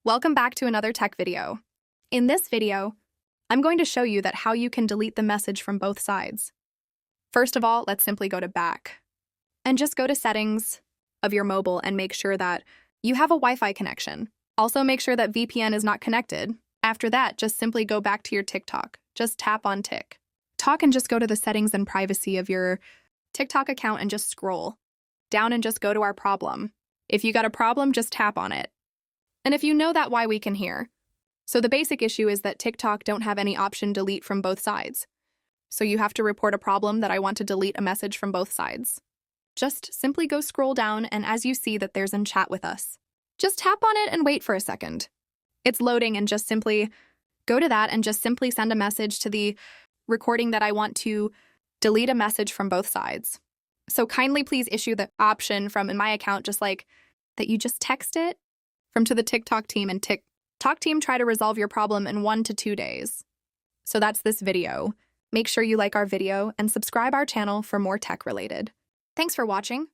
Welcome back to another tech video. In this video, I'm going to show you that how you can delete the message from both sides. First of all, let's simply go to back and just go to settings of your mobile and make sure that you have a Wi-Fi connection. Also make sure that VPN is not connected. After that, just simply go back to your TikTok. Just tap on TikTok and just go to the settings and privacy of your TikTok account and just scroll down and just go to our problem. If you got a problem, just tap on it. And if you know that, why we can hear. So the basic issue is that TikTok don't have any option delete from both sides. So you have to report a problem that I want to delete a message from both sides. Just simply go scroll down, and as you see that there's in chat with us, just tap on it and wait for a second. It's loading, and just simply go to that and just simply send a message to the recording that I want to delete a message from both sides. So kindly please issue the option from in my account, just like that you just text it from to the TikTok team, and TikTok team try to resolve your problem in 1 to 2 days. So that's this video. Make sure you like our video and subscribe our channel for more tech related. Thanks for watching.